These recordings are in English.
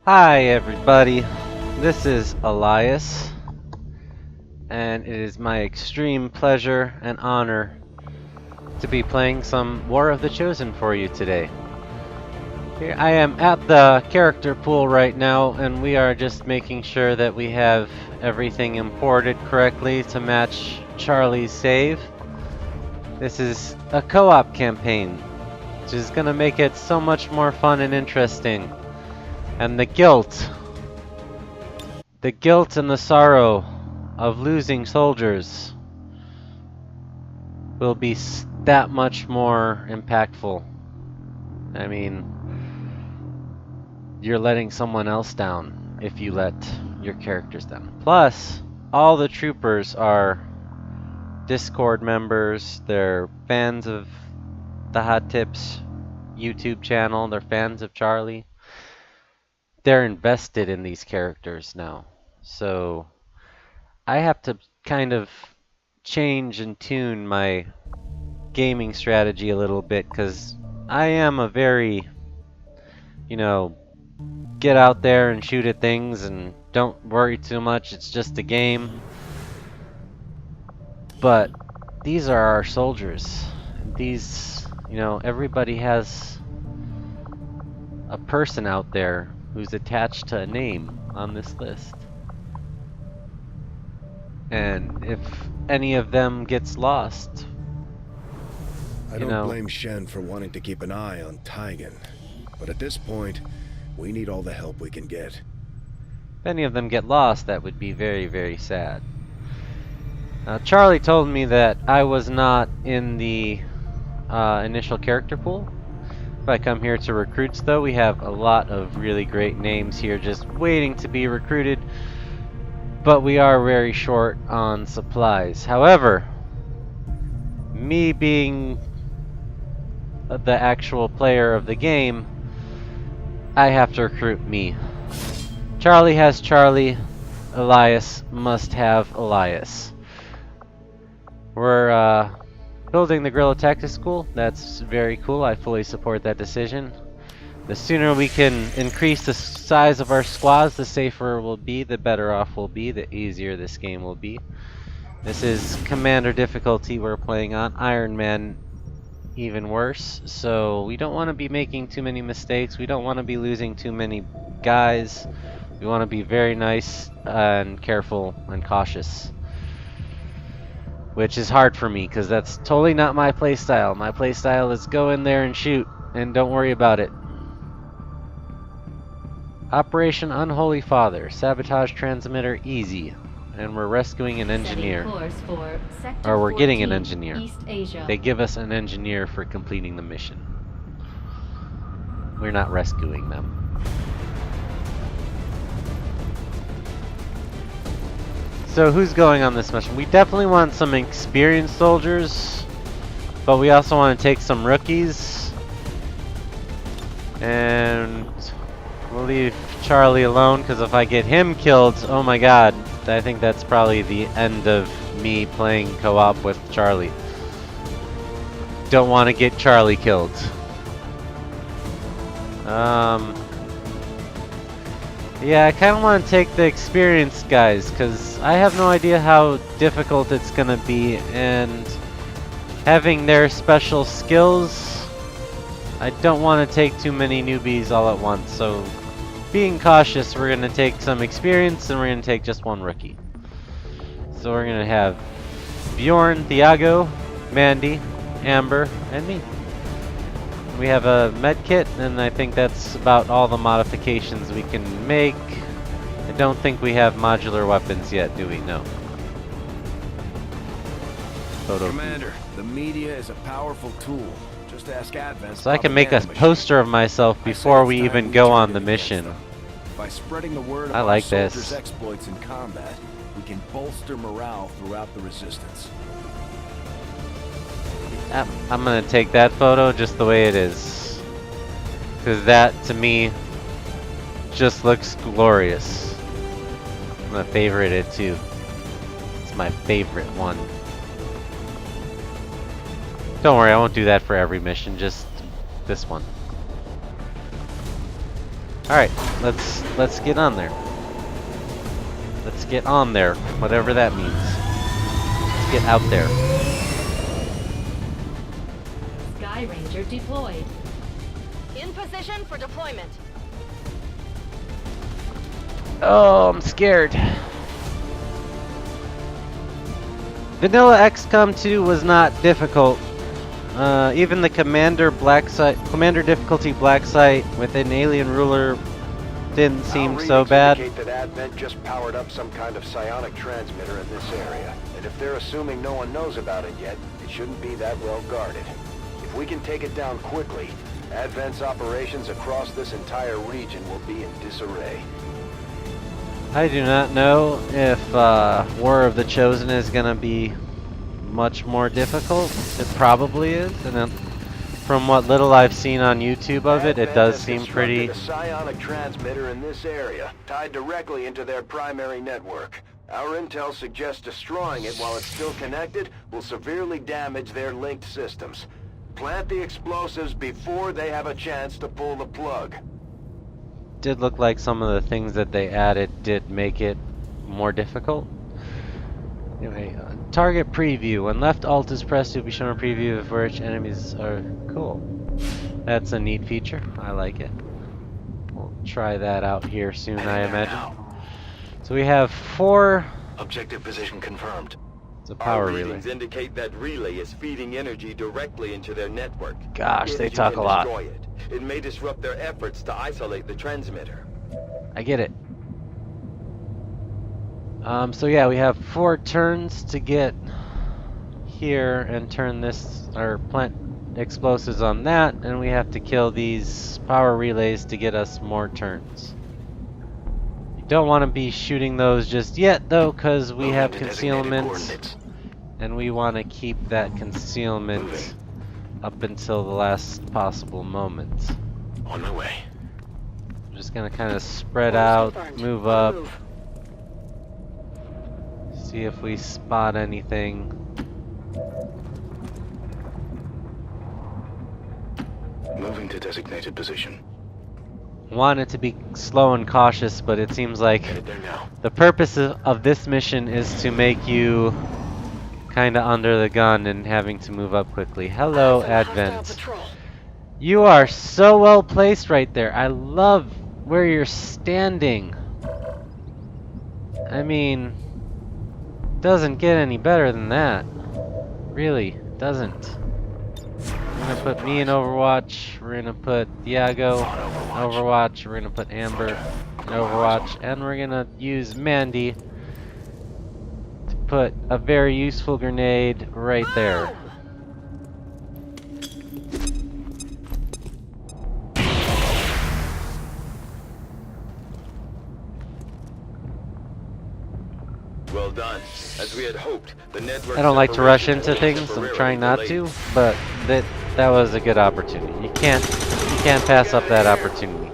Hi everybody, this is Elias, and it is my extreme pleasure and honor to be playing some War of the Chosen for you today. Here I am at the character pool right now, and we are just making sure that we have everything imported correctly to match Charlie's save. This is a co-op campaign, which is going to make it so much more fun and interesting. And the guilt and the sorrow of losing soldiers will be that much more impactful. I mean, you're letting someone else down if you let your characters down. Plus, all the troopers are Discord members, they're fans of the Hot Tips YouTube channel, they're fans of Charlie. They're invested in these characters now. So I have to kind of change and tune my gaming strategy a little bit, because I am a very, get out there and shoot at things and don't worry too much, it's just a game. But these are our soldiers. These, everybody has a person out there who's attached to a name on this list. And if any of them gets lost, I don't blame Shen for wanting to keep an eye on Taigen, but at this point, we need all the help we can get. if any of them get lost, that would be very, very sad. Charlie told me that I was not in the initial character pool. If I come here to recruits, though, we have a lot of really great names here just waiting to be recruited, but we are very short on supplies. However, me being the actual player of the game, I have to recruit me. Charlie has Charlie, Elias must have Elias. We're building the Guerrilla Tactics School. That's very cool. I fully support that decision. The sooner we can increase the size of our squads, the safer we'll be, the better off we'll be, the easier this game will be. This is Commander difficulty we're playing on. Ironman even worse. So we don't want to be making too many mistakes. We don't want to be losing too many guys. We want to be very nice and careful and cautious. Which is hard for me, because that's totally not my playstyle. My playstyle is go in there and shoot, and don't worry about it. Operation Unholy Father. Sabotage transmitter easy. And we're rescuing an engineer. Or we're getting an engineer. They give us an engineer for completing the mission. We're not rescuing them. So who's going on this mission? We definitely want some experienced soldiers, but we also want to take some rookies. And we'll leave Charlie alone, because if I get him killed, oh my god, I think that's probably the end of me playing co-op with Charlie. Don't want to get Charlie killed. Yeah, I kind of want to take the experienced guys, because I have no idea how difficult it's going to be, and having their special skills, I don't want to take too many newbies all at once. So being cautious, we're going to take some experience, and we're going to take just one rookie. So we're going to have Bjorn, Thiago, Mandy, Amber, and me. We have a med kit, and I think that's about all the modifications we can make. I don't think we have modular weapons yet, do we? No. Commander, the media is a powerful tool. Just ask Advent. So I can make a poster of myself before we even go on the mission. By spreading the word of I like our soldiers' this. exploits in combat, we can bolster morale throughout the resistance. I'm gonna take that photo just the way it is, because that to me just looks glorious. I'm gonna favorite it too. It's my favorite one. Don't worry, I won't do that for every mission, just this one. Alright, let's get on there. Let's get on there, whatever that means. Let's get out there. Sky Ranger deployed. In position for deployment. Oh, I'm scared. Vanilla XCOM 2 was not difficult. Even the commander difficulty black site with an alien ruler didn't seem so bad. That Advent just powered up some kind of psionic transmitter in this area, and if they're assuming no one knows about it yet, it shouldn't be that well guarded. If we can take it down quickly, Advent's operations across this entire region will be in disarray. I do not know if War of the Chosen is gonna be much more difficult. It probably is, and then from what little I've seen on YouTube of it, it does seem pretty. A psionic transmitter in this area, tied directly into their primary network. Our intel suggests destroying it while it's still connected will severely damage their linked systems. Plant the explosives before they have a chance to pull the plug. Did look like some of the things that they added did make it more difficult. Anyway, target preview. When left alt is pressed, you'll be shown a preview of which enemies are cool. That's a neat feature. I like it. We'll try that out here soon, I imagine. So we have 4. Objective position confirmed. It's a power Our relay. readings indicate that relay is feeding energy directly into their network. Gosh, they If you talk can a lot. destroy it, it may disrupt their efforts to isolate the transmitter. I get it. So yeah, we have 4 turns to get here and turn this, or plant explosives on that, and we have to kill these power relays to get us more turns. You don't want to be shooting those just yet though, because we have concealment, and we want to keep that concealment up until the last possible moment. On my way. I'm just gonna kind of spread out, move up. See if we spot anything. Moving to designated position. Want it to be slow and cautious, but it seems like Headed there now. the purpose of this mission is to make you kind of under the gun and having to move up quickly. Hello, Advent. You are so well placed right there. I love where you're standing. I mean, doesn't get any better than that. Really, doesn't. We're gonna put me in Overwatch. We're gonna put Diago in Overwatch. We're gonna put Amber in Overwatch. And we're gonna use Mandy to put a very useful grenade right there. Well done. As we had hoped, the network. I don't like to rush into things. I'm trying not to, but that was a good opportunity. You can't pass up that opportunity.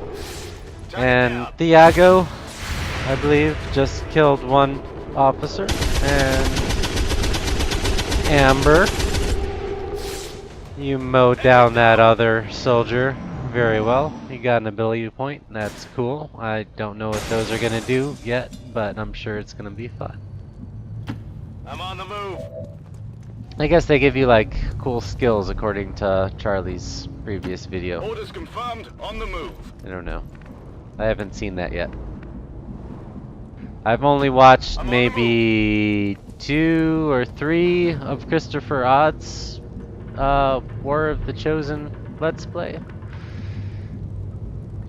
And Thiago, I believe, just killed 1 officer, and Amber, you mowed down that other soldier very well. You got an ability point. That's cool. I don't know what those are gonna do yet, but I'm sure it's gonna be fun. I'm on the move. I guess they give you like cool skills according to Charlie's previous video. Orders confirmed. On the move. I don't know. I haven't seen that yet. I've only watched maybe 2 or 3 of Christopher Odd's War of the Chosen Let's Play.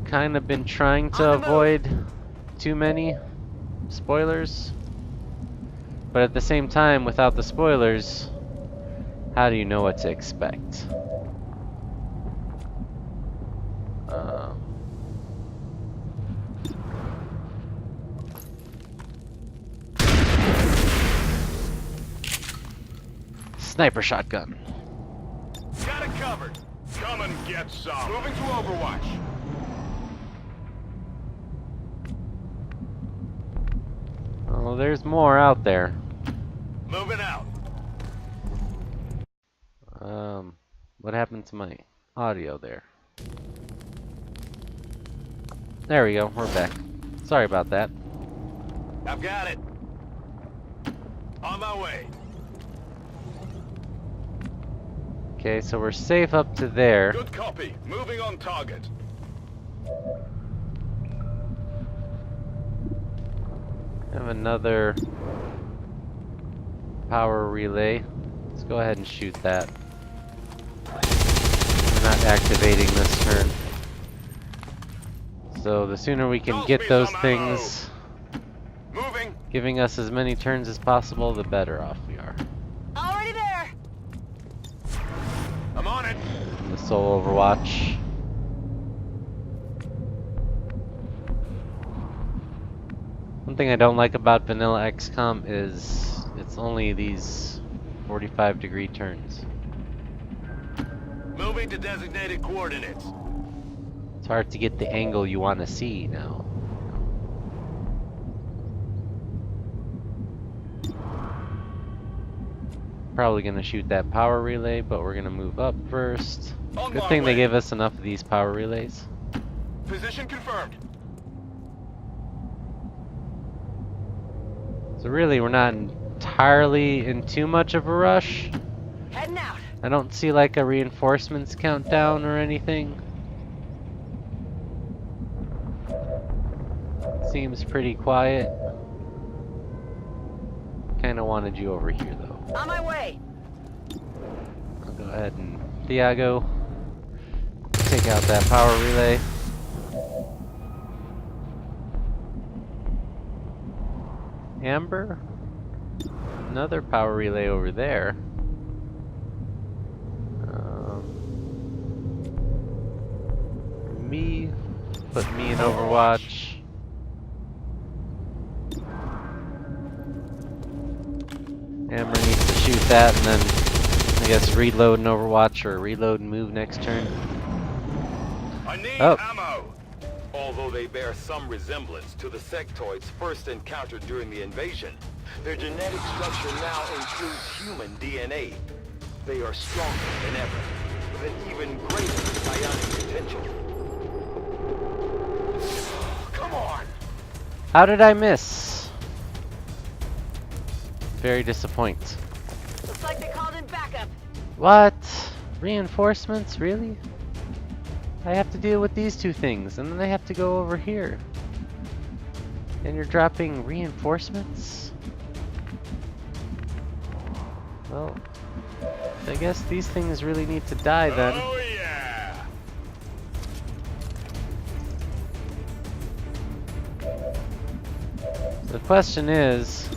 Kind of been trying to avoid too many spoilers. But at the same time, without the spoilers, how do you know what to expect? Sniper shotgun. Got it covered. Come and get some. Moving to Overwatch. Oh, there's more out there. Moving out. What happened to my audio there? There we go, we're back. Sorry about that. I've got it. On my way. Okay, so we're safe up to there. Good copy. Moving on target. Have another power relay. Let's go ahead and shoot that. We're not activating this turn. So the sooner we can get those things Moving. giving us as many turns as possible, the better off we are. Already there. I'm on it. The Soul Overwatch. One thing I don't like about vanilla XCOM is it's only these 45-degree turns. Moving to designated coordinates. It's hard to get the angle you want to see now. Probably gonna shoot that power relay, but we're gonna move up first. On Good my thing they way. gave us enough of these power relays. Position confirmed. So really, we're not entirely in too much of a rush. Heading out. I don't see like a reinforcements countdown or anything. Seems pretty quiet. Kinda wanted you over here though. On my way. I'll go ahead and Thiago, take out that power relay. Amber, another power relay over there. Me, put me in Overwatch. Amber needs to shoot that and then I guess reload in Overwatch or reload and move next turn. I need Oh. ammo. Although they bear some resemblance to the sectoids first encountered during the invasion, their genetic structure now includes human DNA. They are stronger than ever, with an even greater psionic potential. Come on! How did I miss? Very disappointing. Looks like they called in backup. What? Reinforcements? Really? I have to deal with these two things, and then I have to go over here. And you're dropping reinforcements? Well, I guess these things really need to die then. Oh yeah! The question is...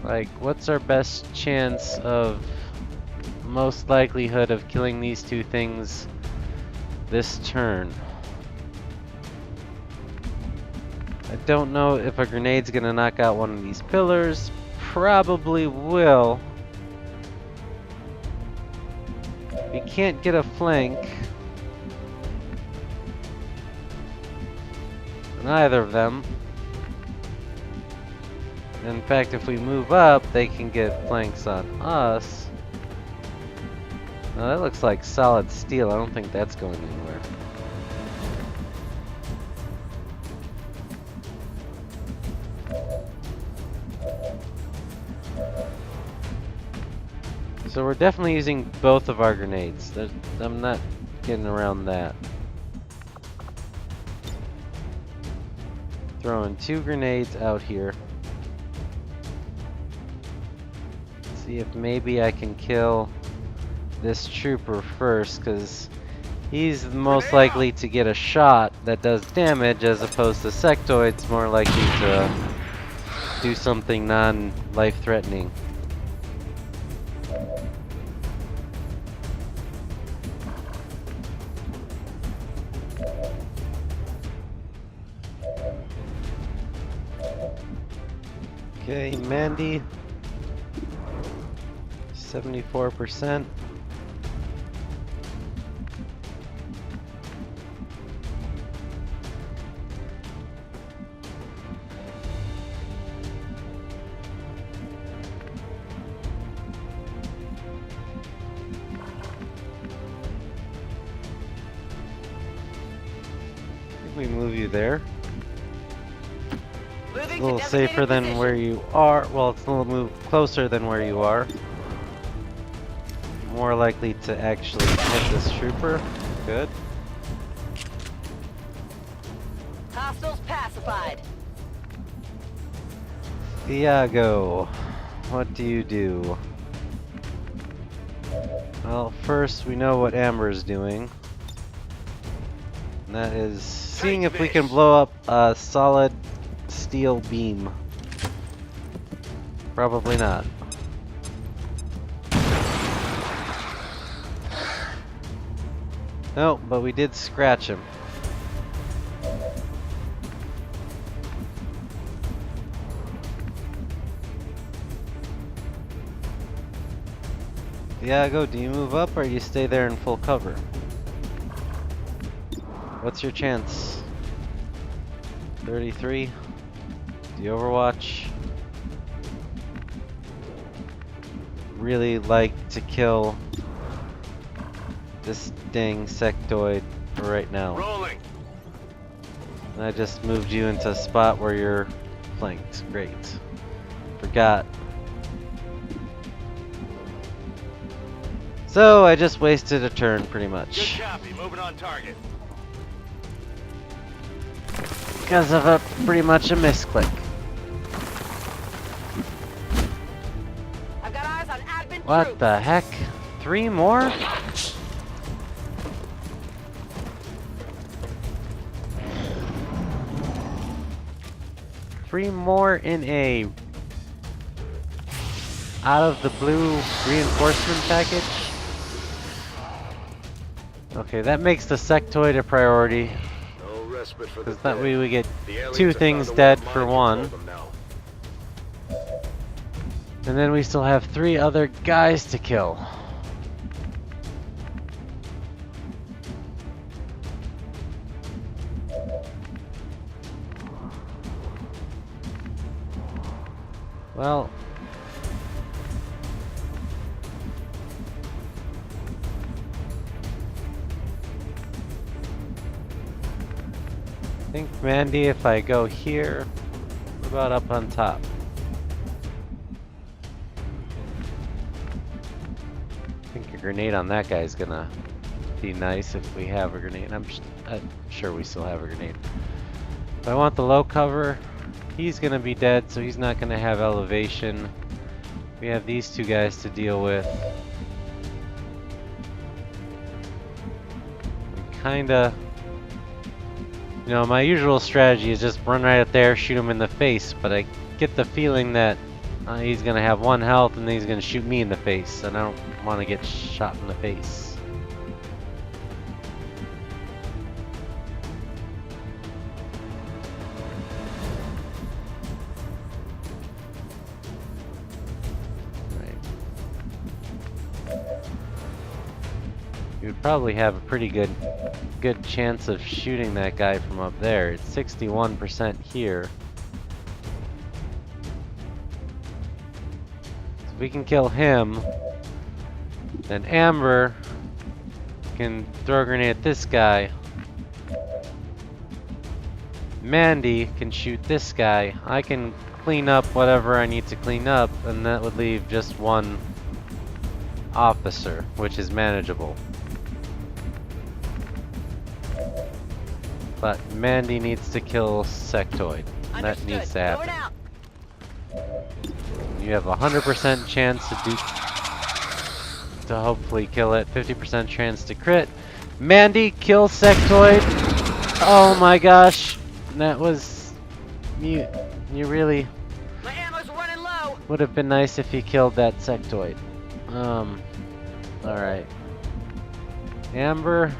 like, what's our best chance of most likelihood of killing these two things this turn? I don't know if a grenade's gonna knock out one of these pillars. Probably will. We can't get a flank on either of them. In fact, if we move up, they can get flanks on us. Now that looks like solid steel. I don't think that's going anywhere. So we're definitely using both of our grenades. I'm not getting around that. Throwing 2 grenades out here. See if maybe I can kill this trooper first, because he's most likely to get a shot that does damage, as opposed to sectoids more likely to do something non-life-threatening. Okay, Mandy. 74%. we move you there. Moving A to little designated safer than position. where you are. Well, it's a little move closer than where you are. More likely to actually hit this trooper. Good. Hostiles pacified. Iago, what do you do? Well, first we know what Amber's doing. And that is seeing if we can blow up a solid steel beam. Probably not. No, but we did scratch him. Iago, do you move up or do you stay there in full cover? What's your chance? 33? Do you overwatch? Really like to kill this dang sectoid right now. Rolling. And I just moved you into a spot where you're flanked. Great. Forgot. So I just wasted a turn pretty Good much. copy. Moving on target. Because of a pretty much a misclick. I've got eyes on admin What troops. the heck? 3 more? Three more in a out of the blue reinforcement package? Okay, that makes the sectoid a priority. No respite for the Because that dead. way we get The aliens 2 have things found a way dead to for mind 1. control them now. And then we still have 3 other guys to kill. Well, I think, Mandy, if I go here, what about up on top? I think a grenade on that guy's gonna be nice if we have a grenade. I'm sure we still have a grenade. But I want the low cover. He's gonna be dead, so he's not gonna have elevation. We have these 2 guys to deal with. We kinda... You know, my usual strategy is just run right up there, shoot him in the face, but I get the feeling that he's gonna have 1 health and then he's gonna shoot me in the face, and I don't want to get shot in the face. You would probably have a pretty good chance of shooting that guy from up there. It's 61% here. So if we can kill him, then Amber can throw a grenade at this guy. Mandy can shoot this guy. I can clean up whatever I need to clean up, and that would leave just 1 officer, which is manageable. But Mandy needs to kill Sectoid. And that Understood. needs to happen. Going out. You have a 100% chance to hopefully kill it. 50% chance to crit. Mandy, kill Sectoid. Oh my gosh. That was... You really... My ammo's running low. Would have been nice if you killed that Sectoid. Alright. Amber...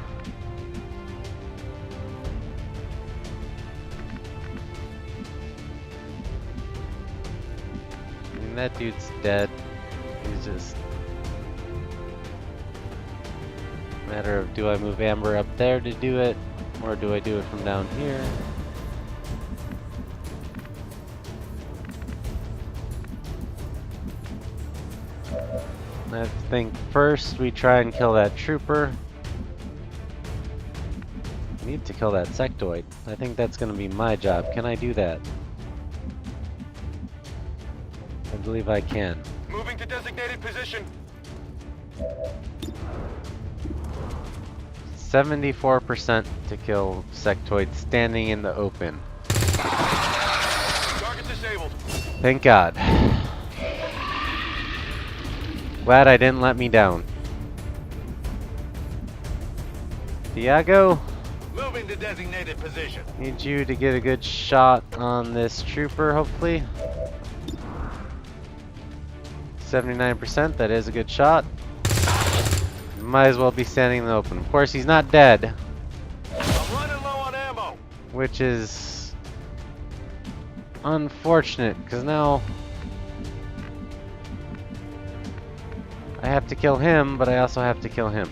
That dude's dead. He's just... Matter of, do I move Amber up there to do it? Or do I do it from down here? I think first we try and kill that trooper. need to kill that sectoid. I think that's gonna be my job. Can I do that? I believe I can. Moving to designated position. 74% to kill sectoid standing in the open. Target disabled. Thank God. Glad I didn't let me down. Diago, Moving to designated position. need you to get a good shot on this trooper, hopefully. 79%, that is a good shot. Might as well be standing in the open. Of course, he's not dead, I'm running low on ammo. which is unfortunate, because now I have to kill him, but I also have to kill him.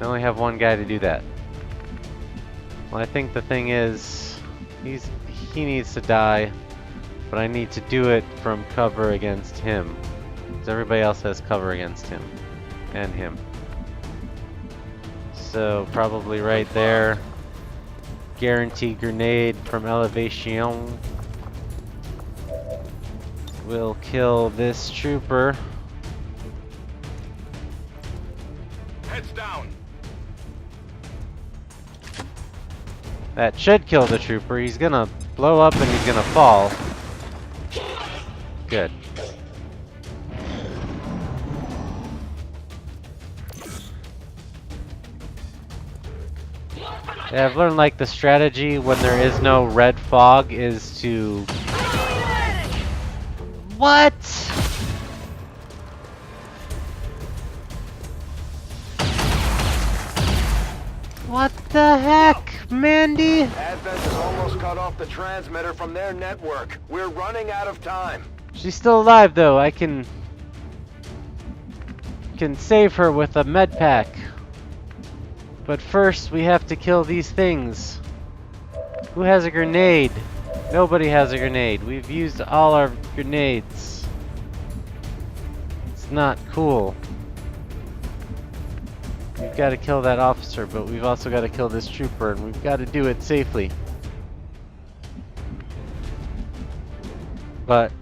I only have one guy to do that. Well, I think the thing is, he needs to die, but I need to do it from cover against him. Because everybody else has cover against him. And him. So, probably right there. Guaranteed grenade from elevation will kill this trooper. Heads down. That should kill the trooper. He's gonna blow up and he's gonna fall. Good. Yeah, I've learned like the strategy when there is no red fog is to... What? What the heck, Mandy? Advent has almost cut off the transmitter from their network. We're running out of time. She's still alive though. I can save her with a med pack. But first we have to kill these things. Who has a grenade? Nobody has a grenade. We've used all our grenades. It's not cool. We've got to kill that officer, but we've also got to kill this trooper, and we've got to do it safely. But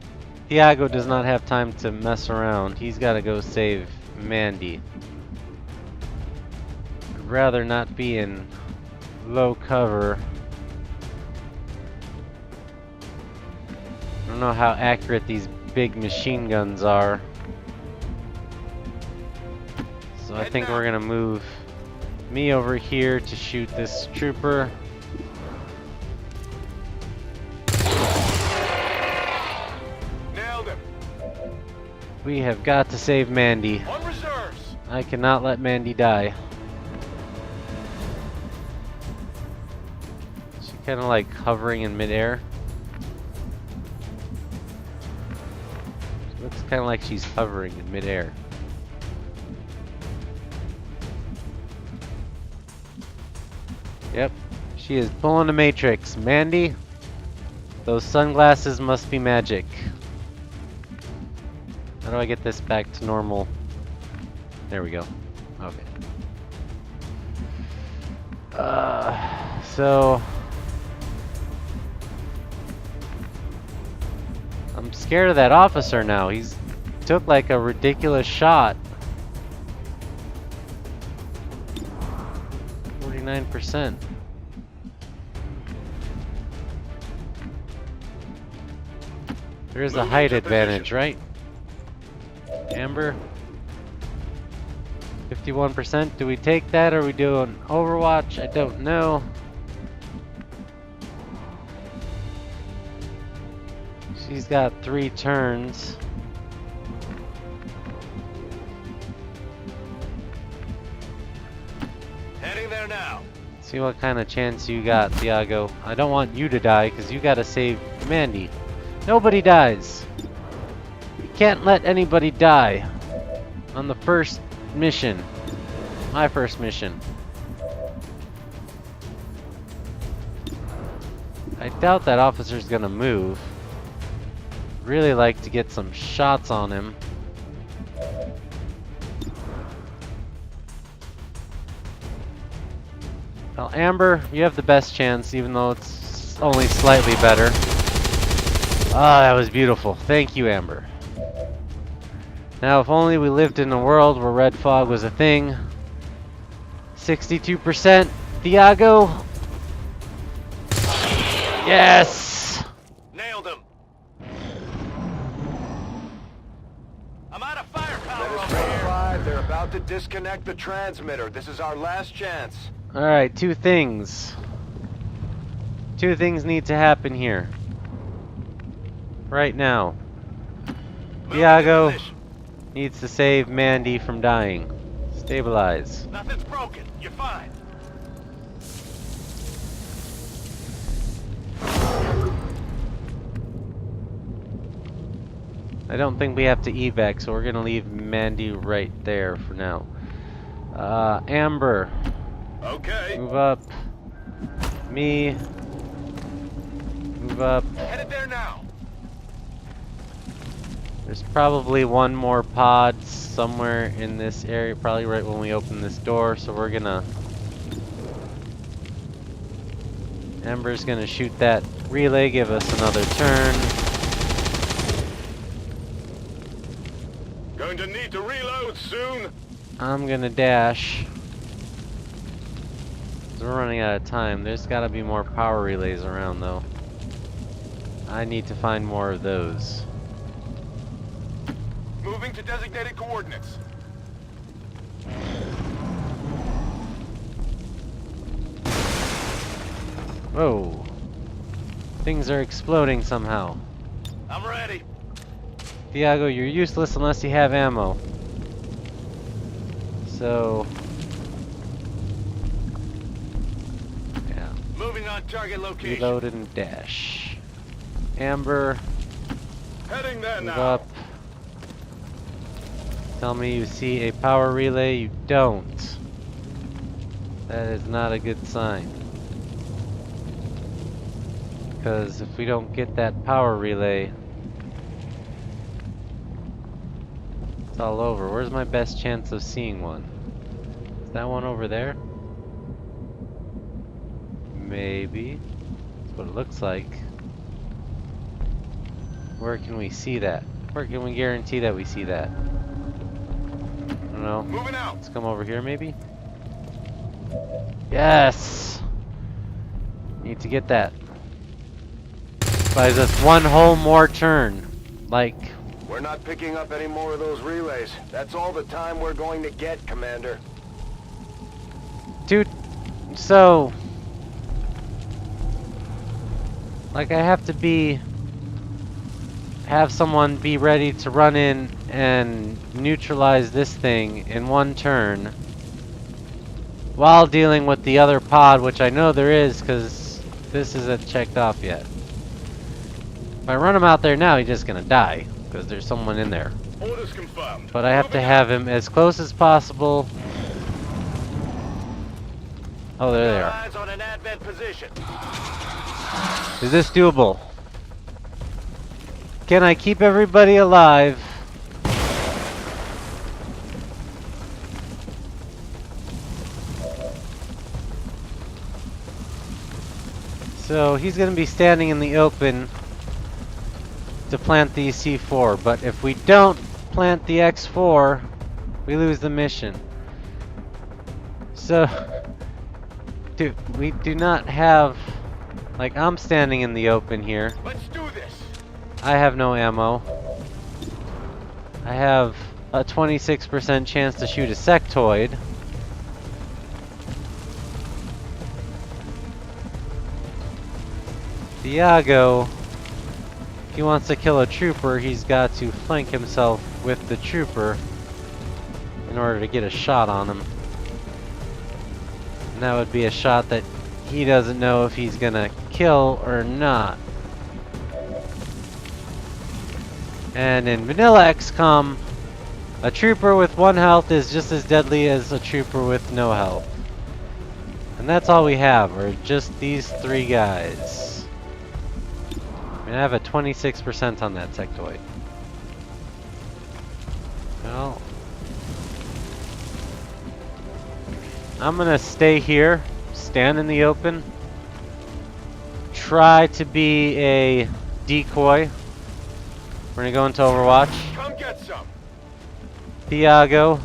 Thiago does not have time to mess around. He's got to go save Mandy. I'd rather not be in low cover. I don't know how accurate these big machine guns are. So I think we're gonna move me over here to shoot this trooper. Nailed him. We have got to save Mandy. On reserves. I cannot let Mandy die. She's kind of like hovering in midair. She looks kind of like she's hovering in midair. Yep, she is pulling a matrix. Mandy, those sunglasses must be magic. How do I get this back to normal? There we go. Okay. So I'm scared of that officer now. He's took like a ridiculous shot. 49%. There is a height advantage, right? Amber? 51%. Do we take that or we do an Overwatch? I don't know. She's got 3 turns. Heading there now. See what kind of chance you got, Thiago. I don't want you to die because you gotta save Mandy. Nobody dies. You can't let anybody die on the first mission. My first mission. I doubt that officer's gonna move. Really like to get some shots on him. Well, Amber, you have the best chance, even though it's only slightly better. Ah, that was beautiful. Thank you, Amber. Now, if only we lived in a world where red fog was a thing. 62%. Thiago. Yes! Nailed him. I'm out of firepower Menace over here. 5, they're about to disconnect the transmitter. This is our last chance. Alright, two things. Two things need to happen here. Right now. Moving to Thiago position. needs to save Mandy from dying. Stabilize. Nothing's broken. You're fine. I don't think we have to evac, so we're gonna leave Mandy right there for now. Amber, Okay. move up. Me, move up. Headed there now. There's probably one more pod somewhere in this area, probably right when we open this door, so we're gonna... Amber's gonna shoot that relay, give us another turn. Going to need to reload soon. I'm gonna dash. 'Cause we're running out of time. There's gotta be more power relays around though. I need to find more of those. Moving to designated coordinates. Whoa. Things are exploding somehow. I'm ready. Thiago, you're useless unless you have ammo. So... yeah. Moving on target location. Reload and dash. Amber, Heading there move now. up. Tell me you see a power relay. You don't. That is not a good sign. Because if we don't get that power relay, it's all over. Where's my best chance of seeing one? Is that one over there? Maybe. That's what it looks like. Where can we see that? Where can we guarantee that we see that? I don't know. Moving out. Let's come over here maybe. Yes! Need to get that. Buys us one whole more turn. Like, We're not picking up any more of those relays. That's all the time we're going to get, Commander. dude, so... like I have to have someone be ready to run in and neutralize this thing in one turn while dealing with the other pod, which I know there is because this isn't checked off yet. If I run him out there now, he's just gonna die because there's someone in there. Orders confirmed. But I have to Moving have him as close as possible. Oh, there they out. are. Eyes on an advent position. Is this doable? Can I keep everybody alive? So he's going to be standing in the open to plant the C4, but if we don't plant the X4, we lose the mission. So, dude, we do not have, like, I'm standing in the open here. Let's do this. I have no ammo. I have a 26% chance to shoot a sectoid. Thiago, if he wants to kill a trooper, he's got to flank himself with the trooper in order to get a shot on him. And that would be a shot that he doesn't know if he's gonna kill or not. And in vanilla XCOM, a trooper with 1 health is just as deadly as a trooper with no health. And that's all we have, are just these 3 guys. I mean, I have a 26% on that sectoid. Well, I'm gonna stay here, stand in the open. Try to be a decoy. We're gonna go into Overwatch. Come get some. Thiago.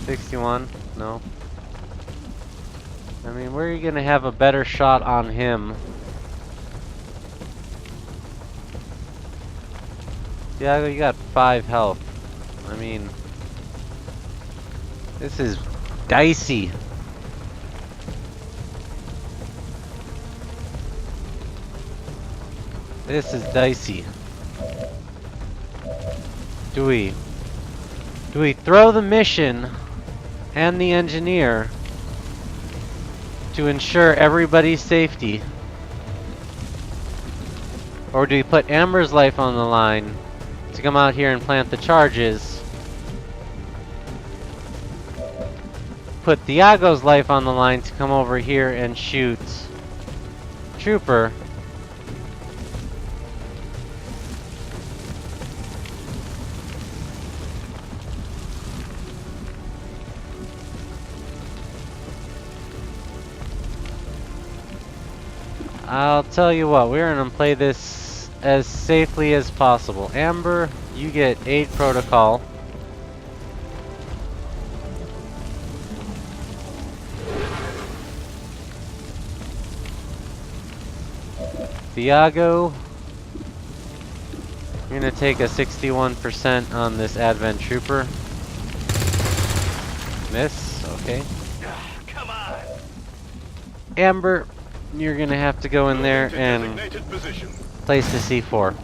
$61. No. I mean, where are you gonna have a better shot on him? Thiago, you got 5 health. I mean, this is dicey. This is dicey. Do we throw the mission and the engineer to ensure everybody's safety? Or do we put Amber's life on the line to come out here and plant the charges? Put Thiago's life on the line to come over here and shoot Trooper. I'll tell you what, we're gonna play this as safely as possible. Amber, you get aid protocol. Thiago, you're gonna take a 61% on this Advent Trooper. Miss, okay. Come on. Amber, you're gonna have to go in there and Designated position. place the C4.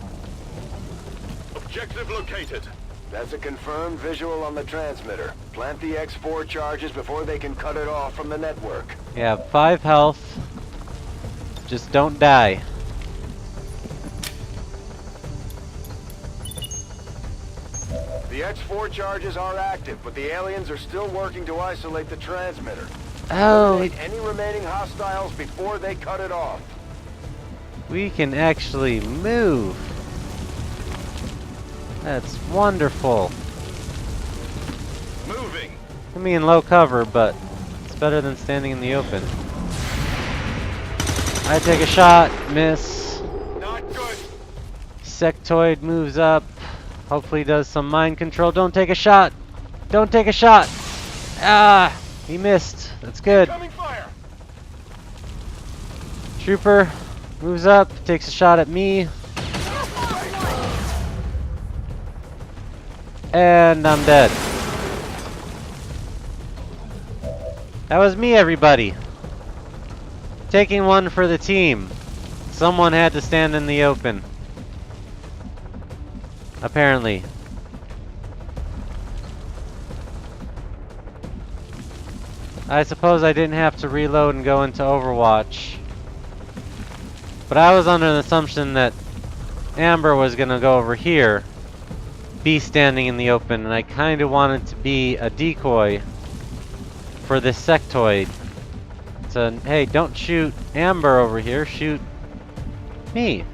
Objective located. That's a confirmed visual on the transmitter. Plant the X4 charges before they can cut it off from the network. You have 5 health. Just don't die. The X4 charges are active, but the aliens are still working to isolate the transmitter. Oh, Eliminate any remaining hostiles before they cut it off. we can actually move. That's wonderful. Moving. I mean, low cover, but it's better than standing in the open. I take a shot, miss. Not good. Sectoid moves up. Hopefully does some mind control. Don't take a shot. Don't take a shot. Ah, he missed. That's good. Coming fire. Trooper moves up, takes a shot at me. And I'm dead. That was me, everybody. Taking one for the team. Someone had to stand in the open. Apparently. I suppose I didn't have to reload and go into Overwatch. But I was under the assumption that Amber was gonna go over here, be standing in the open, and I kinda wanted to be a decoy for this sectoid. So, hey, don't shoot Amber over here, shoot me.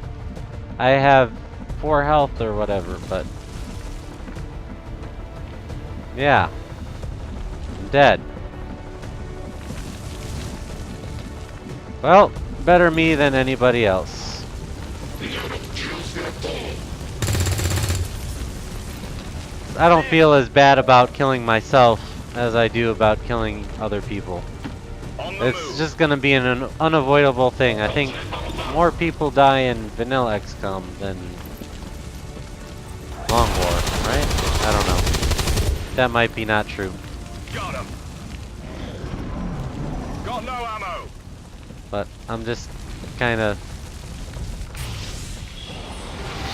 I have 4 health or whatever, but yeah, I'm dead. Well, better me than anybody else. I don't feel as bad about killing myself as I do about killing other people. On the It's move. just gonna be an unavoidable thing. I think more people die in vanilla XCOM than Long War, right? I don't know. That might be not true. Got him. Got no ammo. But I'm just kinda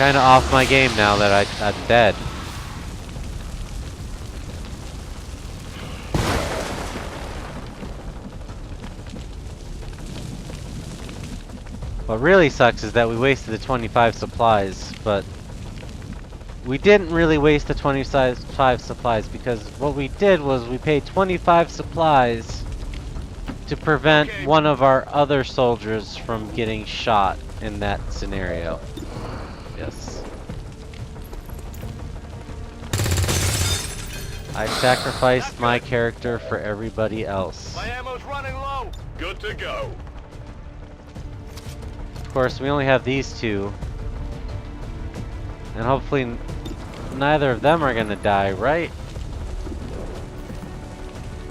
off my game now that I'm dead. What really sucks is that we wasted the 25 supplies, but we didn't really waste the 25 supplies because what we did was we paid 25 supplies to prevent one of our other soldiers from getting shot in that scenario. Yes. I sacrificed my character for everybody else. My ammo's running low. Good to go. Of course, we only have these two. And hopefully neither of them are gonna die, right?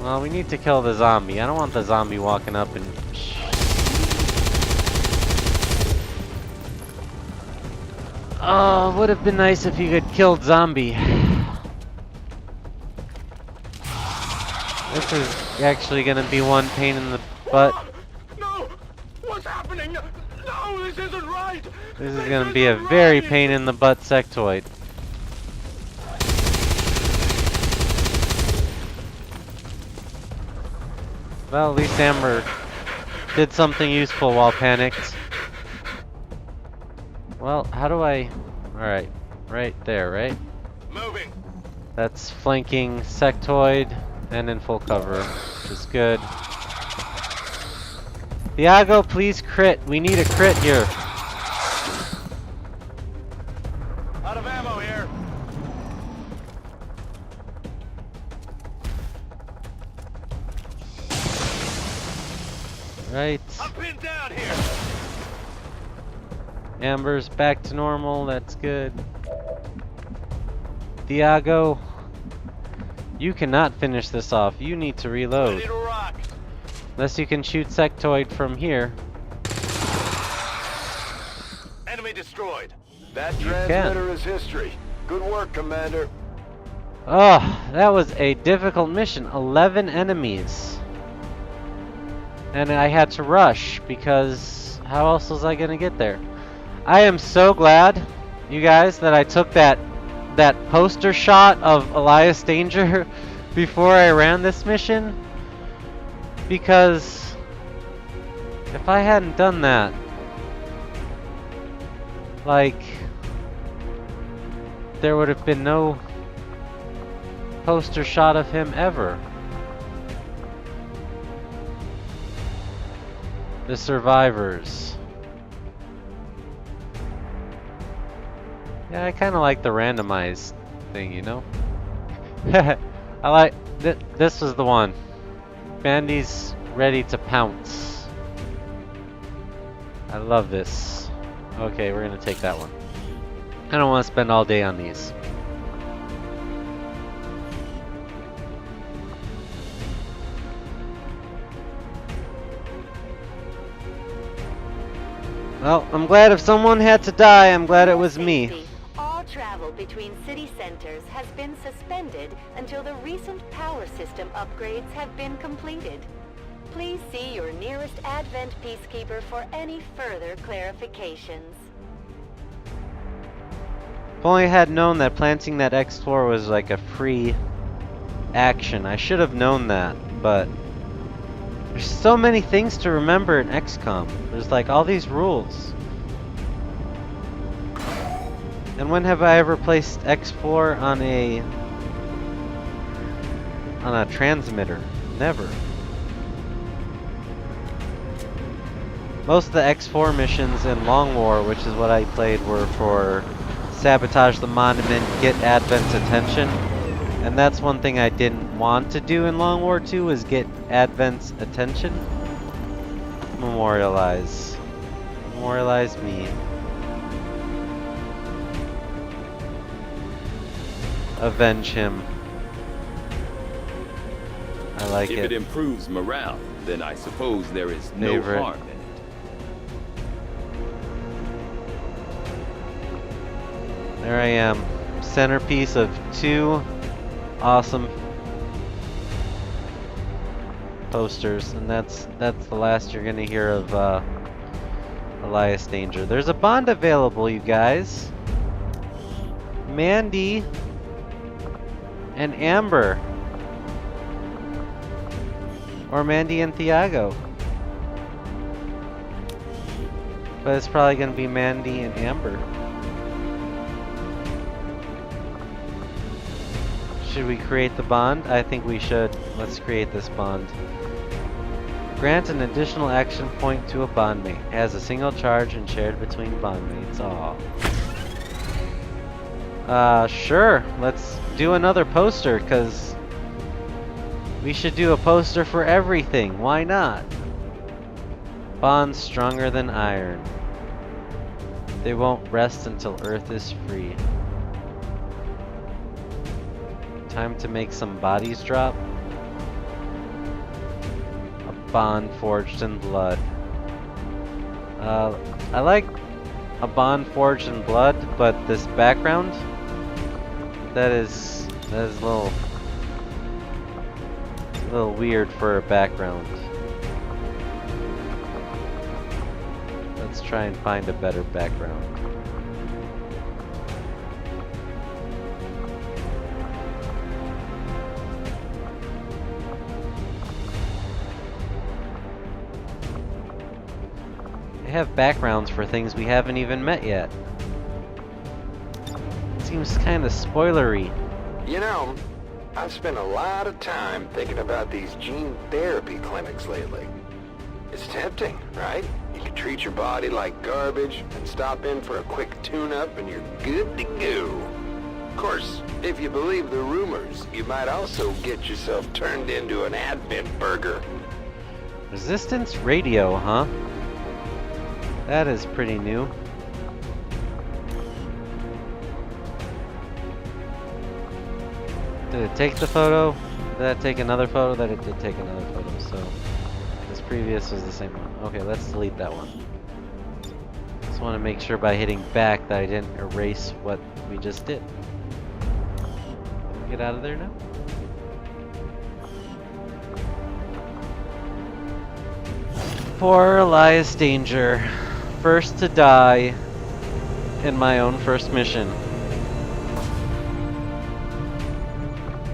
Well, we need to kill the zombie. I don't want the zombie walking up and... Oh, would have been nice if you could kill zombie. This is actually gonna be one pain in the butt. No! What's happening? No, this isn't right! This is gonna be a very pain in the butt sectoid. Well, at least Amber did something useful while panicked. Well, how do I... Alright, right there, right? Moving. That's flanking sectoid and in full cover, which is good. Thiago, please crit. We need a crit here. Out of ammo here. Right. I'm pinned down here. Amber's back to normal. That's good. Thiago, you cannot finish this off. You need to reload. Ready to rock. Unless you can shoot sectoid from here. Enemy destroyed. That You transmitter is history. Good work, Commander. Oh, that was a difficult mission. 11 enemies. And I had to rush because how else was I gonna get there? I am so glad, you guys, that I took that poster shot of Elias Danger before I ran this mission. Because if I hadn't done that, like, there would have been no poster shot of him ever. The survivors. Yeah, I kind of like the randomized thing, you know? I like... this was the one. Bandy's ready to pounce. I love this. Okay, we're gonna take that one. I don't want to spend all day on these. Well, I'm glad if someone had to die, I'm glad it was me. Safety. All travel between city centers has been suspended until the recent power system upgrades have been completed. Please see your nearest Advent Peacekeeper for any further clarifications. If only I had known that planting that X4 was like a free action. I should have known that, but there's so many things to remember in XCOM. There's like all these rules. And when have I ever placed X4 on a transmitter? Never. Most of the X4 missions in Long War, which is what I played, were for sabotage the monument, get Advent's attention. And that's one thing I didn't want to do in Long War 2, was get Advent's attention. Memorialize. Memorialize me. Avenge him. I like If it. it improves morale, then I suppose there is Favorite. no harm in it. There I am. Centerpiece of 2 awesome posters, and that's the last you're gonna hear of Elias Danger. There's a bond available, you guys. Mandy and Amber, or Mandy and Thiago, but it's probably gonna be Mandy and Amber. Should we create the bond? I think we should. Let's create this bond. Grant an additional action point to a bondmate. Has a single charge and shared between bondmates. Aw. Sure. Let's do another poster, because we should do a poster for everything. Why not? Bonds stronger than iron. They won't rest until Earth is free. Time to make some bodies drop. A bond forged in blood. I like a bond forged in blood, but this background, that is a little weird for a background. Let's try and find a better background. They have backgrounds for things we haven't even met yet. Seems kind of spoilery. You know, I've spent a lot of time thinking about these gene therapy clinics lately. It's tempting, right? You can treat your body like garbage and stop in for a quick tune-up and you're good to go. Of course, if you believe the rumors, you might also get yourself turned into an Advent burger. Resistance radio, huh? That is pretty new. Did it take the photo? Did that take another photo? That it did take another photo, so this previous was the same one. Okay, let's delete that one. Just want to make sure by hitting back that I didn't erase what we just did. Can we get out of there now? Poor Elias Danger. First to die in my own first mission.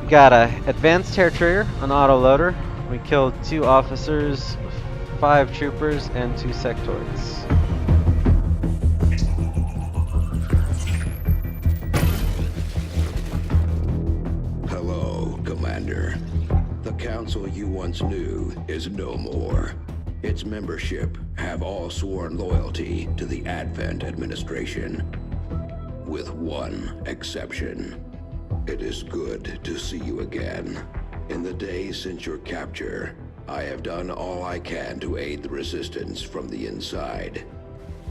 We got a advanced hair trigger, an autoloader. We killed 2 officers, 5 troopers, and 2 sectoids. Hello, Commander. The council you once knew is no more. Its membership have all sworn loyalty to the Advent administration, with one exception. It is good to see you again. In the days since your capture, I have done all I can to aid the resistance from the inside.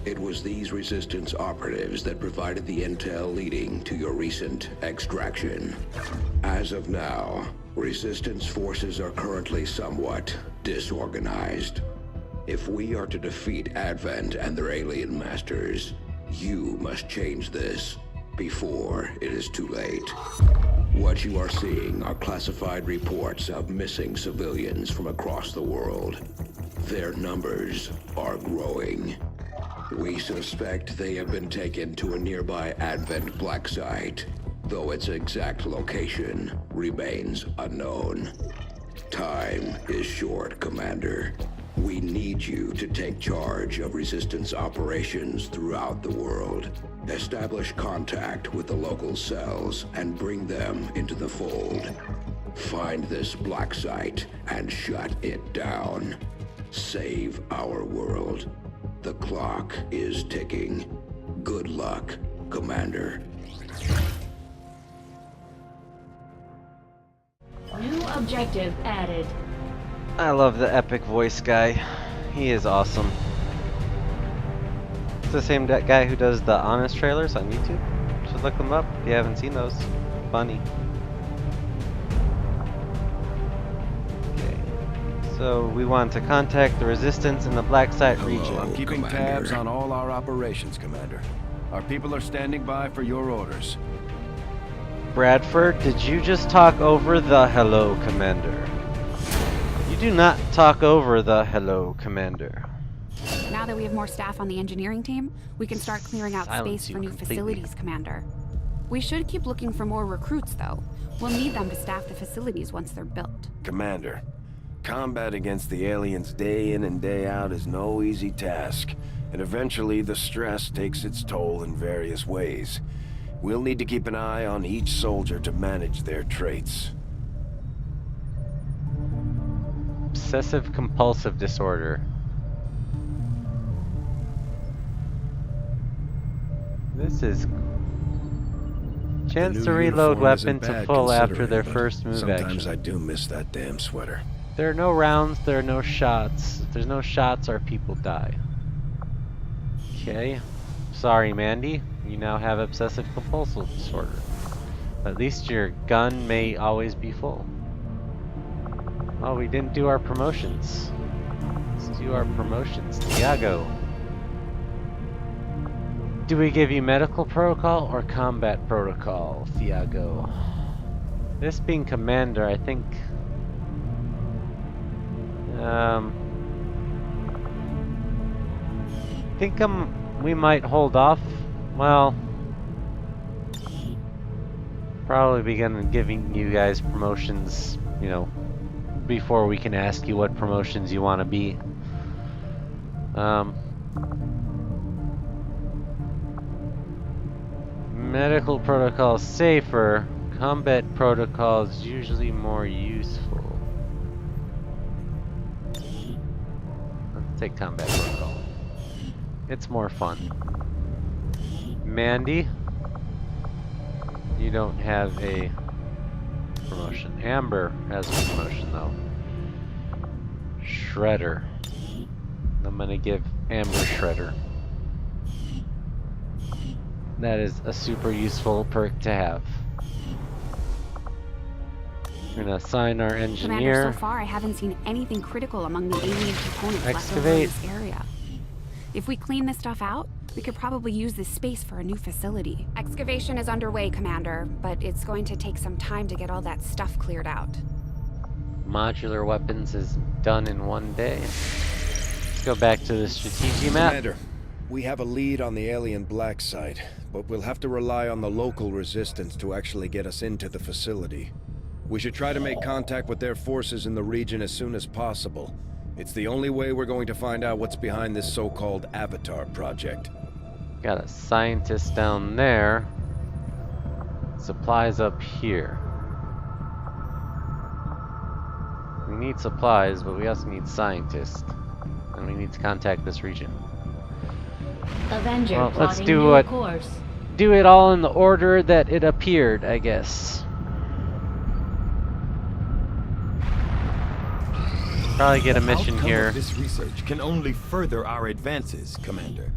It was these resistance operatives that provided the intel leading to your recent extraction. As of now, resistance forces are currently somewhat disorganized. If we are to defeat Advent and their alien masters, you must change this before it is too late. What you are seeing are classified reports of missing civilians from across the world. Their numbers are growing. We suspect they have been taken to a nearby Advent black site, though its exact location remains unknown. Time is short, Commander. We need you to take charge of resistance operations throughout the world. Establish contact with the local cells and bring them into the fold. Find this black site and shut it down. Save our world. The clock is ticking. Good luck, Commander. New objective added. I love the epic voice guy. He is awesome. It's the same guy who does the Honest trailers on YouTube. Should look them up if you haven't seen those. Funny. Okay. So we want to contact the resistance in the Black Site region. I'm keeping Commander. tabs on all our operations, Commander. Our people are standing by for your orders. Bradford, did you just talk over the hello, Commander? You do not talk over the hello, Commander. Now that we have more staff on the engineering team, we can start clearing out Silence space you for new completely. facilities, Commander. We should keep looking for more recruits, though. We'll need them to staff the facilities once they're built. Commander, combat against the aliens day in and day out is no easy task, and eventually the stress takes its toll in various ways. We'll need to keep an eye on each soldier to manage their traits. Obsessive compulsive disorder. This is Chance new to reload uniform isn't weapon to bad full after considering, their but first move sometimes action. I do miss that damn sweater. There are no rounds, there are no shots. If there's no shots, our people die. Okay. Sorry, Mandy. You now have obsessive compulsive disorder. At least your gun may always be full. Oh, we didn't do our promotions. Let's do our promotions. Tiago. Do we give you medical protocol or combat protocol, Tiago? This being commander, I think... we might hold off. Well... probably begin giving you guys promotions, you know, before we can ask you what promotions you want to be. Medical protocol is safer. Combat protocol is usually more useful. Let's take combat protocol. It's more fun. Mandy, you don't have a promotion. Amber has a promotion though. Shredder. I'm gonna give Amber Shredder. That is a super useful perk to have. We're gonna assign our engineer. Commander, so far I haven't seen anything critical among the alien components left over in this area. If we clean this stuff out, we could probably use this space for a new facility. Excavation is underway, Commander, but it's going to take some time to get all that stuff cleared out. Modular weapons is done in one day. Let's go back to the strategy map. Commander, we have a lead on the alien black site, but we'll have to rely on the local resistance to actually get us into the facility. We should try to make contact with their forces in the region as soon as possible. It's the only way we're going to find out what's behind this so-called Avatar project. Got a scientist down there. Supplies up here. We need supplies, but we also need scientists. And we need to contact this region. Avenger Well, let's plotting do new what... course. do it all in the order that it appeared, I guess. Probably get a mission The outcome here. of this research can only further our advances, Commander.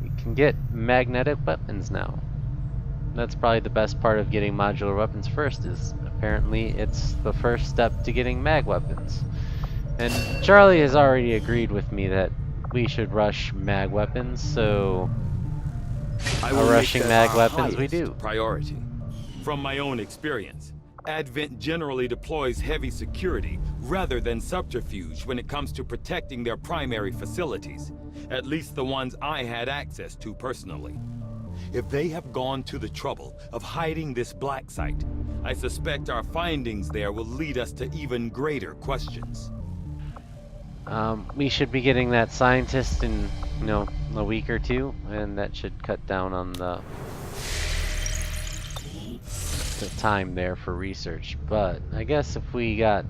We can get magnetic weapons now. That's probably the best part of getting modular weapons first, is apparently it's the first step to getting mag weapons. And Charlie has already agreed with me that we should rush mag weapons, so I will make rushing that mag our weapons we highest do. Priority. From my own experience, Advent generally deploys heavy security rather than subterfuge when it comes to protecting their primary facilities, at least the ones I had access to personally. If they have gone to the trouble of hiding this black site, I suspect our findings there will lead us to even greater questions. We should be getting that scientist in, you know, a week or two, and that should cut down on the time there for research. But I guess if we got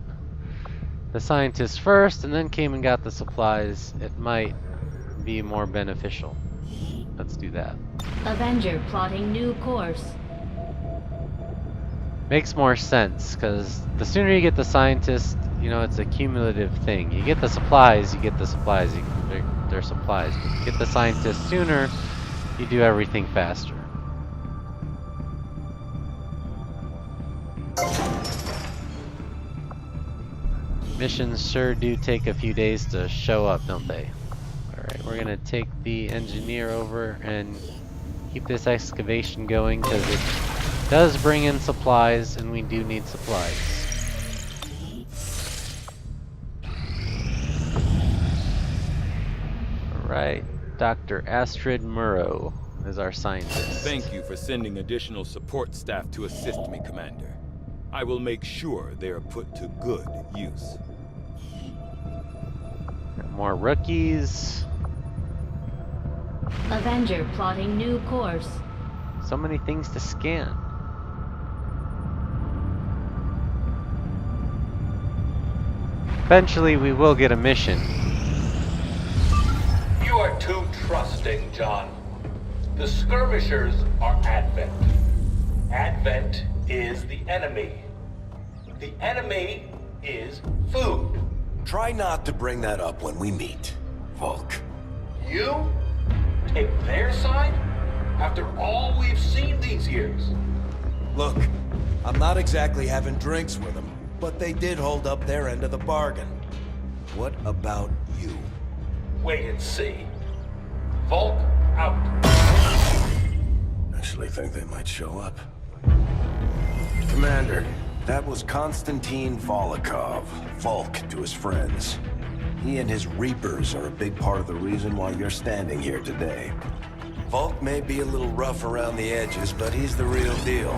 the scientist first and then came and got the supplies, it might be more beneficial. Let's do that. Avenger plotting new course. Makes more sense, because the sooner you get the scientist, you know, it's a cumulative thing. You get the supplies, you get the supplies, they're supplies. But you get the scientist sooner, you do everything faster. Missions sure do take a few days to show up, don't they? Alright, we're gonna take the engineer over and keep this excavation going, because it does bring in supplies, and we do need supplies. Alright, Dr. Astrid Murrow is our scientist. Thank you for sending additional support staff to assist me, Commander. I will make sure they are put to good use. More rookies. Avenger plotting new course. So many things to scan. Eventually we will get a mission. You are too trusting, John. The Skirmishers are Advent. Advent is the enemy. The enemy is food. Try not to bring that up when we meet, Volk. You take their side after all we've seen these years. Look, I'm not exactly having drinks with them, but they did hold up their end of the bargain. What about you? Wait and see. Volk out. Actually think they might show up. Commander, that was Konstantin Volokov, Volk to his friends. He and his Reapers are a big part of the reason why you're standing here today. Volk may be a little rough around the edges, but he's the real deal.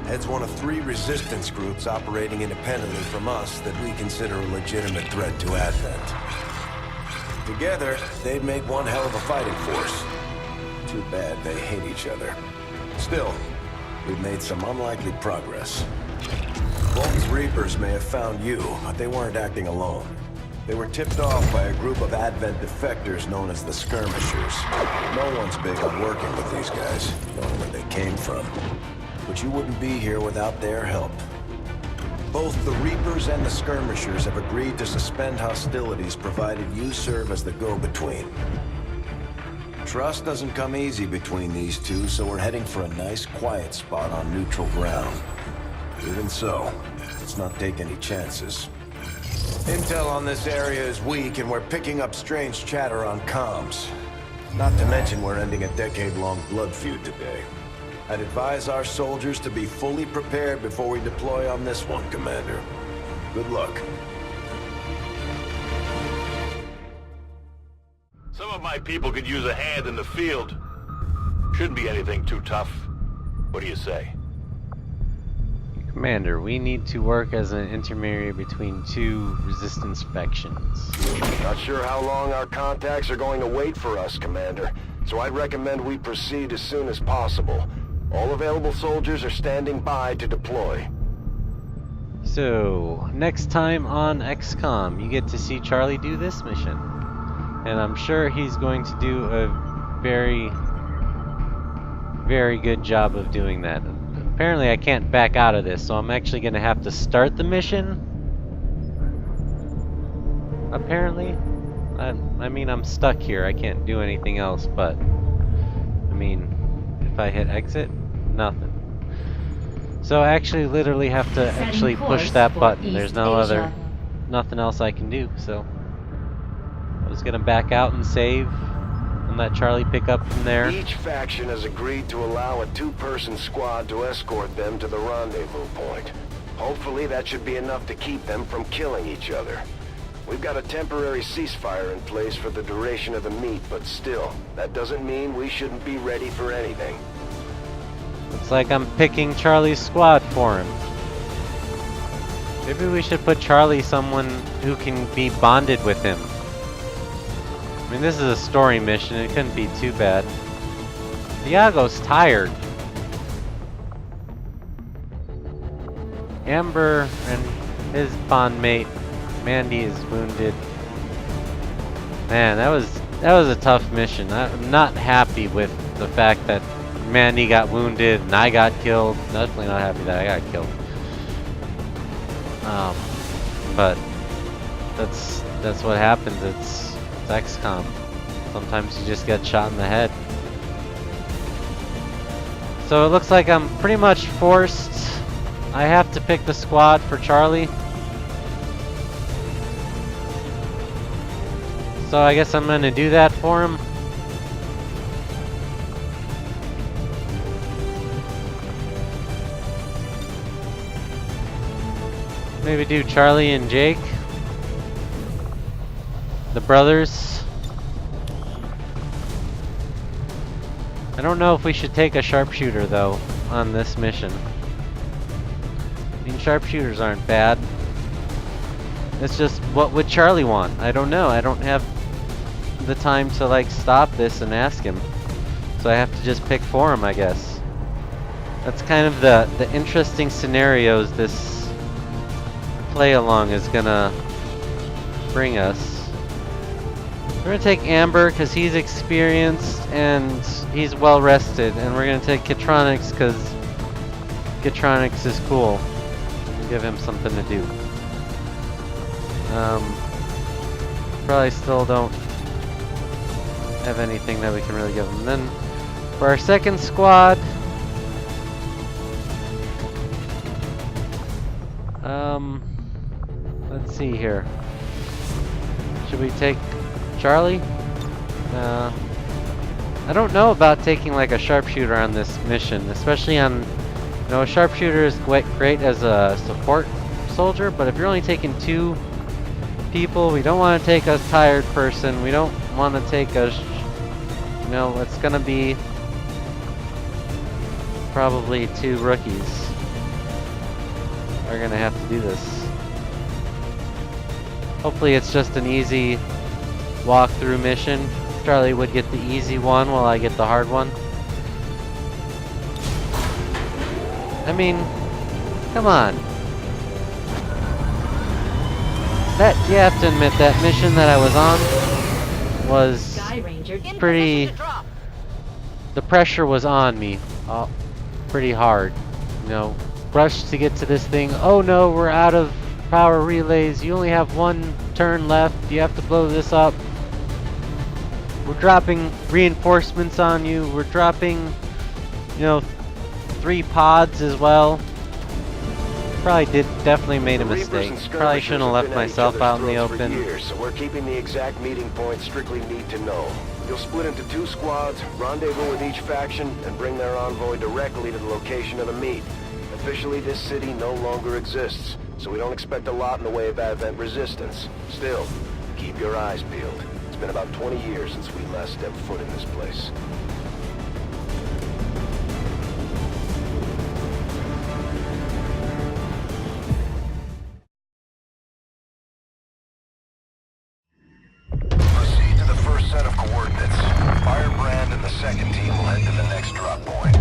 Heads one of 3 resistance groups operating independently from us that we consider a legitimate threat to Advent. Together, they'd make one hell of a fighting force. Too bad they hate each other. Still, we've made some unlikely progress. Volk's Reapers may have found you, but they weren't acting alone. They were tipped off by a group of Advent defectors known as the Skirmishers. No one's big on working with these guys, knowing where they came from. But you wouldn't be here without their help. Both the Reapers and the Skirmishers have agreed to suspend hostilities provided you serve as the go-between. Trust doesn't come easy between these two, so we're heading for a nice quiet spot on neutral ground. Even so, let's not take any chances. Intel on this area is weak, and we're picking up strange chatter on comms. Not to mention we're ending a decade-long blood feud today. I'd advise our soldiers to be fully prepared before we deploy on this one, Commander. Good luck. Some of my people could use a hand in the field. Shouldn't be anything too tough. What do you say? Commander, we need to work as an intermediary between 2 resistance factions. Not sure how long our contacts are going to wait for us, Commander, so I'd recommend we proceed as soon as possible. All available soldiers are standing by to deploy. So, next time on XCOM, you get to see Charlie do this mission. And I'm sure he's going to do a very, very good job of doing that. Apparently I can't back out of this, so I'm actually going to have to start the mission. Apparently. I mean, I'm stuck here. I can't do anything else, but... I mean, if I hit exit, nothing. So I actually literally have to actually push that button. There's no other... nothing else I can do, so... I was going to back out and save. And let Charlie pick up from there. Each faction has agreed to allow a 2-person squad to escort them to the rendezvous point. Hopefully that should be enough to keep them from killing each other. We've got a temporary ceasefire in place for the duration of the meet, but still, that doesn't mean we shouldn't be ready for anything. Looks like I'm picking Charlie's squad for him. Maybe we should put Charlie someone who can be bonded with him. I mean, this is a story mission. It couldn't be too bad. Diago's tired. Amber and his bondmate Mandy is wounded. Man, that was a tough mission. I'm not happy with the fact that Mandy got wounded and I got killed. Definitely not happy that I got killed. But that's what happens. It's XCOM. Sometimes you just get shot in the head. So it looks like I'm pretty much forced. I have to pick the squad for Charlie. So I guess I'm gonna do that for him. Maybe do Charlie and Jake, the brothers. I don't know if we should take a sharpshooter though on this mission. I mean, sharpshooters aren't bad. It's just, what would Charlie want? I don't know. I don't have the time to like stop this and ask him. So I have to just pick for him, I guess. That's kind of the interesting scenarios this play along is gonna bring us. We're gonna take Amber because he's experienced and he's well rested, and we're gonna take Kitronix because Kitronix is cool. Give him something to do. Probably still don't have anything that we can really give him. And then for our second squad, let's see here. Should we take Charlie? I don't know about taking like a sharpshooter on this mission, especially on, you know, a sharpshooter is great as a support soldier, but if you're only taking 2 people, we don't want to take a tired person. We don't want to take a, you know, it's gonna be probably 2 rookies are gonna have to do this. Hopefully it's just an easy walkthrough mission. Charlie would get the easy one while I get the hard one. I mean, come on. That, you have to admit, that mission that I was on was Sky Ranger. pretty... The pressure was on me pretty hard. You know, rush to get to this thing. Oh no, we're out of power relays. You only have 1 turn left. You have to blow this up. We're dropping reinforcements on you. We're dropping, you know, 3 pods as well. Definitely made a mistake. Probably shouldn't have left myself out in the open. Years, so we're keeping the exact meeting point strictly need to know. You'll split into 2 squads, rendezvous with each faction, and bring their envoy directly to the location of the meet. Officially, this city no longer exists, so we don't expect a lot in the way of Advent resistance. Still, keep your eyes peeled. It's been about 20 years since we last stepped foot in this place. Proceed to the first set of coordinates. Firebrand and the second team will head to the next drop point.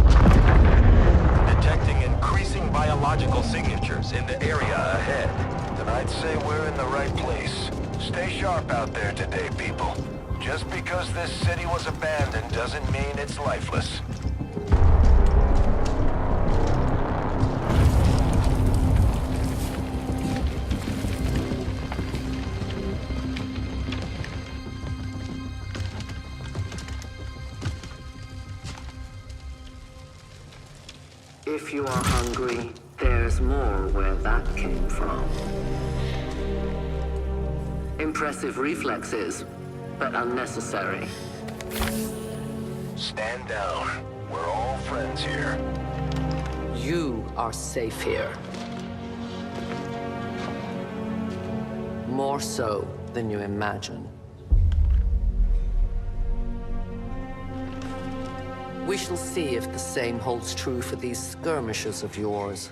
Detecting increasing biological signatures in the area ahead. Then I'd say we're in the right place. Stay sharp out there today, people. Just because this city was abandoned doesn't mean it's lifeless. If you are hungry, there's more where that came from. Impressive reflexes, but unnecessary. Stand down. We're all friends here. You are safe here. More so than you imagine. We shall see if the same holds true for these skirmishers of yours.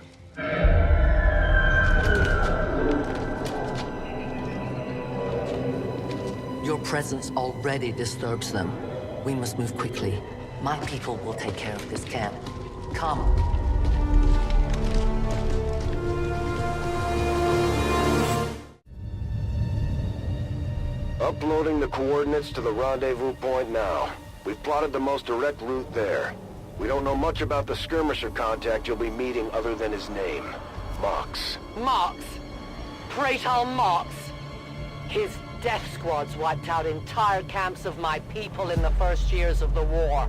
Your presence already disturbs them. We must move quickly. My people will take care of this camp. Come. Uploading the coordinates to the rendezvous point now. We've plotted the most direct route there. We don't know much about the skirmisher contact you'll be meeting other than his name. Mox. Mox. Praetor Mox. His death squads wiped out entire camps of my people in the first years of the war.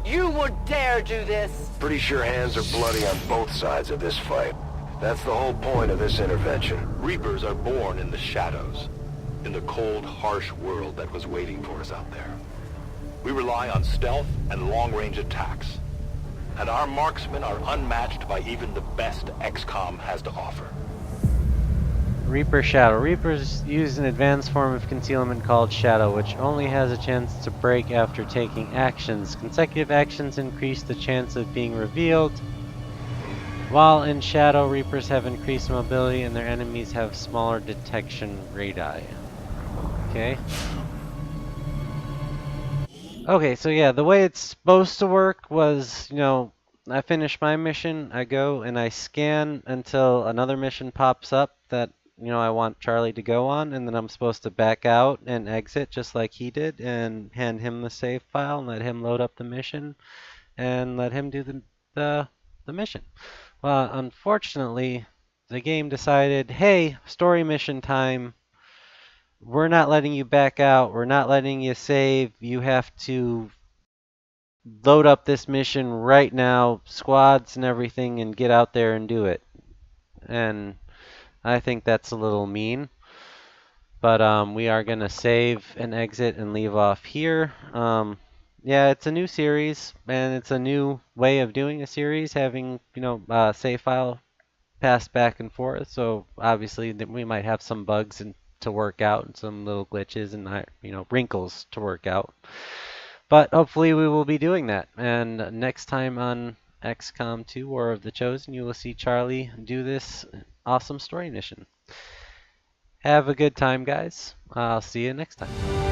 You would dare do this? Pretty sure hands are bloody on both sides of this fight. That's the whole point of this intervention. Reapers are born in the shadows, in the cold, harsh world that was waiting for us out there. We rely on stealth and long-range attacks, and our marksmen are unmatched by even the best XCOM has to offer. Reaper Shadow. Reapers use an advanced form of concealment called Shadow, which only has a chance to break after taking actions. Consecutive actions increase the chance of being revealed. While in Shadow, Reapers have increased mobility and their enemies have smaller detection radii. Okay. Okay, so yeah, the way it's supposed to work was, you know, I finish my mission, I go and I scan until another mission pops up that I want Charlie to go on, and then I'm supposed to back out and exit just like he did, and hand him the save file and let him load up the mission and let him do the mission. Well, unfortunately, the game decided, hey, story mission time. We're not letting you back out. We're not letting you save. You have to load up this mission right now, squads and everything, and get out there and do it. And I think that's a little mean. But we are going to save and exit and leave off here. Yeah, it's a new series, and it's a new way of doing a series, having, save file passed back and forth. So obviously we might have some bugs to work out and some little glitches and, wrinkles to work out. But hopefully we will be doing that. And next time on XCOM 2 War of the Chosen, you will see Charlie do this awesome story mission. Have a good time, guys. I'll see you next time.